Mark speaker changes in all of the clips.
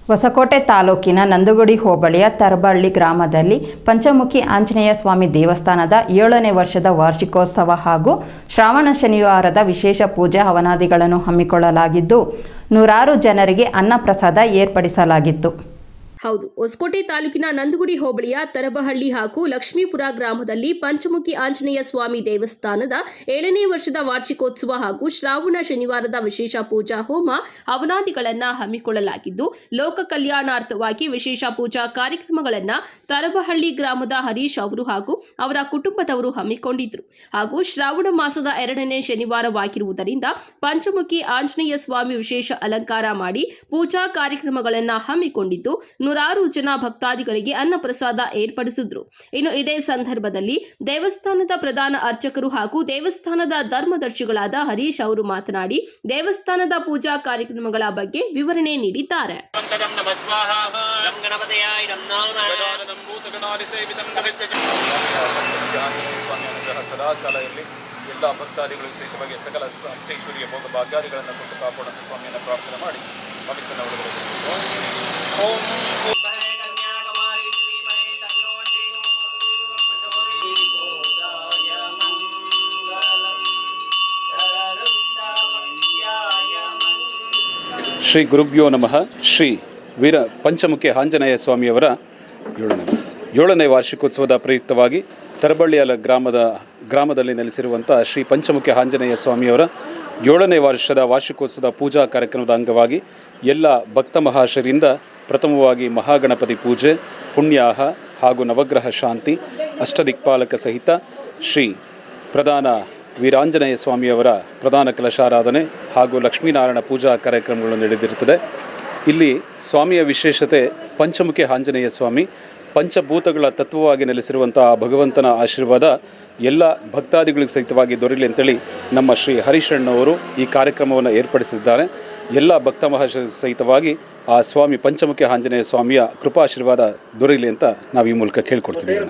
Speaker 1: ಹೊಸಕೋಟೆ ತಾಲೂಕಿನ ನಂದುಗುಡಿ ಹೋಬಳಿಯ ತರಬಳ್ಳಿ ಗ್ರಾಮದಲ್ಲಿ ಪಂಚಮುಖಿ ಆಂಜನೇಯ ಸ್ವಾಮಿ ದೇವಸ್ಥಾನದ 7ನೇ ವರ್ಷದ ವಾರ್ಷಿಕೋತ್ಸವ ಹಾಗೂ ಶ್ರಾವಣ ಶನಿವಾರದ ವಿಶೇಷ ಪೂಜೆ ಹವನಾದಿಗಳನ್ನು ಹಮ್ಮಿಕೊಳ್ಳಲಾಗಿದ್ದು ನೂರಾರು ಜನರಿಗೆ ಅನ್ನಪ್ರಸಾದ ಏರ್ಪಡಿಸಲಾಗಿತ್ತು.
Speaker 2: ಹೌದು, ಹೊಸಕೋಟೆ ತಾಲೂಕಿನ ನಂದುಗುಡಿ ಹೋಬಳಿಯ ತರಬಹಳ್ಳಿ ಹಾಗೂ ಲಕ್ಷ್ಮೀಪುರ ಗ್ರಾಮದಲ್ಲಿ ಪಂಚಮುಖಿ ಆಂಜನೇಯ ಸ್ವಾಮಿ ದೇವಸ್ಥಾನದ 7ನೇ ವರ್ಷದ ವಾರ್ಷಿಕೋತ್ಸವ ಹಾಗೂ ಶ್ರಾವಣ ಶನಿವಾರದ ವಿಶೇಷ ಪೂಜಾ ಹೋಮ ಹವನಾದಿಗಳನ್ನು ಹಮ್ಮಿಕೊಳ್ಳಲಾಗಿದ್ದು, ಲೋಕ ಕಲ್ಯಾಣಾರ್ಥವಾಗಿ ವಿಶೇಷ ಪೂಜಾ ಕಾರ್ಯಕ್ರಮಗಳನ್ನು ತರಬಹಳ್ಳಿ ಗ್ರಾಮದ ಹರೀಶ್ ಅವರು ಹಾಗೂ ಅವರ ಕುಟುಂಬದವರು ಹಮ್ಮಿಕೊಂಡಿದ್ದರು. ಹಾಗೂ ಶ್ರಾವಣ ಮಾಸದ 2ನೇ ಶನಿವಾರವಾಗಿರುವುದರಿಂದ ಪಂಚಮುಖಿ ಆಂಜನೇಯ ಸ್ವಾಮಿ ವಿಶೇಷ ಅಲಂಕಾರ ಮಾಡಿ ಪೂಜಾ ಕಾರ್ಯಕ್ರಮಗಳನ್ನು ಹಮ್ಮಿಕೊಂಡಿದ್ದು ನೂರಾರು ಜನ ಭಕ್ತಾದಿಗಳಿಗೆ ಅನ್ನಪ್ರಸಾದ ಏರ್ಪಡಿಸಿದ್ರು. ಇನ್ನು ಇದೇ ಸಂದರ್ಭದಲ್ಲಿ ದೇವಸ್ಥಾನದ ಪ್ರಧಾನ ಅರ್ಚಕರು ಹಾಗೂ ದೇವಸ್ಥಾನದ ಧರ್ಮದರ್ಶಿಗಳಾದ ಹರೀಶ್ ಅವರು ಮಾತನಾಡಿ ದೇವಸ್ಥಾನದ ಪೂಜಾ ಕಾರ್ಯಕ್ರಮಗಳ ಬಗ್ಗೆ ವಿವರಣೆ ನೀಡಿದ್ದಾರೆ.
Speaker 3: ಎಲ್ಲ ಭಕ್ತಾದಿಗಳು ಸಹಿತವಾಗಿ ಸಕಲ ಅಷ್ಟೈಶ್ವರ್ಯ ಭೋಗ ಭಾಗ್ಯಾದಿಗಳನ್ನು ಕೊಟ್ಟು ಕಾಪಾಡುವಂಥ ಸ್ವಾಮಿಯನ್ನು ಪ್ರಾರ್ಥನೆ ಮಾಡಿ ಮನಸ್ಸನ್ನು ಶ್ರೀ ಗುರುಭ್ಯೋ ನಮಃ. ಶ್ರೀ ವೀರ ಪಂಚಮುಖಿ ಆಂಜನೇಯ ಸ್ವಾಮಿಯವರ 7ನೇ ವಾರ್ಷಿಕೋತ್ಸವದ ಪ್ರಯುಕ್ತವಾಗಿ ತರಬಳ್ಳಿಯ ಗ್ರಾಮದಲ್ಲಿ ನೆಲೆಸಿರುವಂಥ ಶ್ರೀ ಪಂಚಮುಖಿ ಆಂಜನೇಯ ಸ್ವಾಮಿಯವರ 7ನೇ ವರ್ಷದ ವಾರ್ಷಿಕೋತ್ಸವದ ಪೂಜಾ ಕಾರ್ಯಕ್ರಮದ ಅಂಗವಾಗಿ ಎಲ್ಲ ಭಕ್ತ ಮಹಾಶಯರಿಂದ ಪ್ರಥಮವಾಗಿ ಮಹಾಗಣಪತಿ ಪೂಜೆ, ಪುಣ್ಯಾಹ ಹಾಗೂ ನವಗ್ರಹ ಶಾಂತಿ, ಅಷ್ಟದಿಕ್ಪಾಲಕ ಸಹಿತ ಶ್ರೀ ಪ್ರಧಾನ ವೀರಾಂಜನೇಯ ಸ್ವಾಮಿಯವರ ಪ್ರಧಾನ ಕಲಶಾರಾಧನೆ ಹಾಗೂ ಲಕ್ಷ್ಮೀನಾರಾಯಣ ಪೂಜಾ ಕಾರ್ಯಕ್ರಮಗಳು ನಡೆದಿರುತ್ತದೆ. ಇಲ್ಲಿ ಸ್ವಾಮಿಯ ವಿಶೇಷತೆ ಪಂಚಮುಖಿ ಆಂಜನೇಯ ಸ್ವಾಮಿ ಪಂಚಭೂತಗಳ ತತ್ವವಾಗಿ ನೆಲೆಸಿರುವಂಥ ಭಗವಂತನ ಆಶೀರ್ವಾದ ಎಲ್ಲ ಭಕ್ತಾದಿಗಳಿಗೆ ಸಹಿತವಾಗಿ ದೊರೆಯಲಿ ಅಂತೇಳಿ ನಮ್ಮ ಶ್ರೀ ಹರೀಶಣ್ಣವರು ಈ ಕಾರ್ಯಕ್ರಮವನ್ನು ಏರ್ಪಡಿಸಿದ್ದಾರೆ. ಎಲ್ಲ ಭಕ್ತ ಮಹಾಶಯ ಸಹಿತವಾಗಿ ಆ ಸ್ವಾಮಿ ಪಂಚಮುಖಿ ಆಂಜನೇಯ ಸ್ವಾಮಿಯ ಕೃಪಾಶೀರ್ವಾದ ದೊರೆಯಲಿ ಅಂತ ನಾವು ಈ ಮೂಲಕ ಕೇಳ್ಕೊಡ್ತಿದ್ದೀವಿ.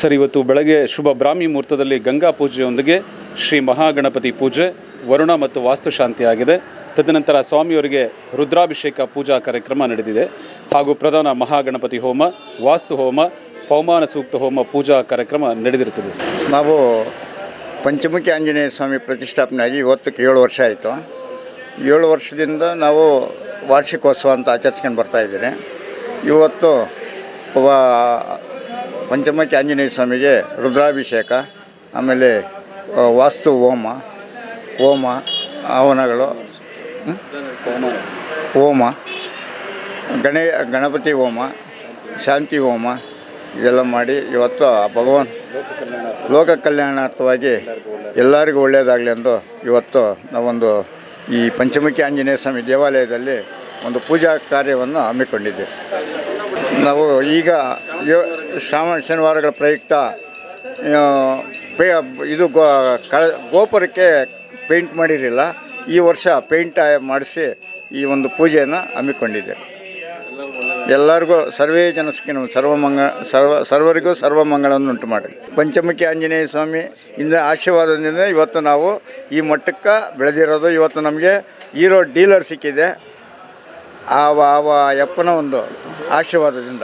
Speaker 3: ಸರ್, ಇವತ್ತು ಬೆಳಗ್ಗೆ ಶುಭ ಬ್ರಾಹ್ಮಿ ಮುಹೂರ್ತದಲ್ಲಿ ಗಂಗಾ ಪೂಜೆಯೊಂದಿಗೆ ಶ್ರೀ ಮಹಾಗಣಪತಿ ಪೂಜೆ, ವರುಣ ಮತ್ತು ವಾಸ್ತುಶಾಂತಿ ಆಗಿದೆ. ತದನಂತರ ಸ್ವಾಮಿಯವರಿಗೆ ರುದ್ರಾಭಿಷೇಕ ಪೂಜಾ ಕಾರ್ಯಕ್ರಮ ನಡೆದಿದೆ ಹಾಗೂ ಪ್ರಧಾನ ಮಹಾಗಣಪತಿ ಹೋಮ, ವಾಸ್ತು ಹೋಮ, ಪವಮಾನ ಸೂಕ್ತ ಹೋಮ ಪೂಜಾ ಕಾರ್ಯಕ್ರಮ ನಡೆದಿರುತ್ತದೆ.
Speaker 4: ನಾವು ಪಂಚಮುಖಿ ಆಂಜನೇಯ ಸ್ವಾಮಿ ಪ್ರತಿಷ್ಠಾಪನೆಯಾಗಿ ಇವತ್ತಕ್ಕೆ 7 ವರ್ಷ ಆಯಿತು. 7 ವರ್ಷದಿಂದ ನಾವು ವಾರ್ಷಿಕೋತ್ಸವ ಅಂತ ಆಚರಿಸ್ಕೊಂಡು ಬರ್ತಾಯಿದ್ದೀರಿ. ಇವತ್ತು ಪಂಚಮುಖಿ ಆಂಜನೇಯ ಸ್ವಾಮಿಗೆ ರುದ್ರಾಭಿಷೇಕ, ಆಮೇಲೆ ವಾಸ್ತು ಹೋಮ ಹವನಗಳು, ಹೋಮ, ಗಣಪತಿ ಹೋಮ, ಶಾಂತಿ ಹೋಮ ಇದೆಲ್ಲ ಮಾಡಿ ಇವತ್ತು ಆ ಭಗವಾನ್ ಲೋಕ ಕಲ್ಯಾಣಾರ್ಥವಾಗಿ ಎಲ್ಲರಿಗೂ ಒಳ್ಳೆಯದಾಗಲಿ ಎಂದು ಇವತ್ತು ನಾವೊಂದು ಈ ಪಂಚಮುಖಿ ಆಂಜನೇಯ ಸ್ವಾಮಿ ದೇವಾಲಯದಲ್ಲಿ ಒಂದು ಪೂಜಾ ಕಾರ್ಯವನ್ನು ಹಮ್ಮಿಕೊಂಡಿದ್ದೇವೆ. ನಾವು ಈಗ ಶ್ರಾವಣ ಶನಿವಾರಗಳ ಪ್ರಯುಕ್ತ ಇದು ಗೋಪುರಕ್ಕೆ ಪೇಂಟ್ ಮಾಡಿರಲಿಲ್ಲ. ಈ ವರ್ಷ ಪೇಂಟ್ ಮಾಡಿಸಿ ಈ ಒಂದು ಪೂಜೆಯನ್ನು ಹಮ್ಮಿಕೊಂಡಿದ್ದೇವೆ. ಎಲ್ಲರಿಗೂ ಸರ್ವೇ ಜನಸ್ಕಿನ ಸರ್ವರಿಗೂ ಸರ್ವಮಂಗಳವನ್ನು ಉಂಟು ಮಾಡಿ ಪಂಚಮುಖಿ ಆಂಜನೇಯ ಸ್ವಾಮಿ ಇಂದ ಆಶೀರ್ವಾದದಿಂದ ಇವತ್ತು ನಾವು ಈ ಮಟ್ಟಕ್ಕೆ ಬೆಳೆದಿರೋದು. ಇವತ್ತು ನಮಗೆ ಹೀರೋ ಡೀಲರ್ ಸಿಕ್ಕಿದೆ ಆವ ಯಪ್ಪನ ಒಂದು ಆಶೀರ್ವಾದದಿಂದ.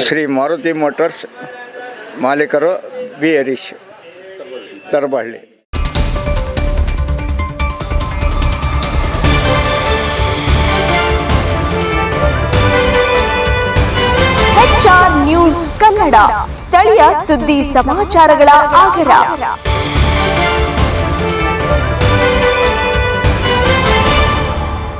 Speaker 4: ಶ್ರೀ ಮಾರುತಿ ಮೋಟರ್ಸ್ ಮಾಲೀಕರು ಬಿ ಹರೀಶ್, ತರಬಹಳ್ಳಿ.
Speaker 5: ನ್ಯೂಸ್ ಕನ್ನಡ, ಸ್ಥಳೀಯ ಸುದ್ದಿ ಸಮಾಚಾರಗಳ ಆಗರ.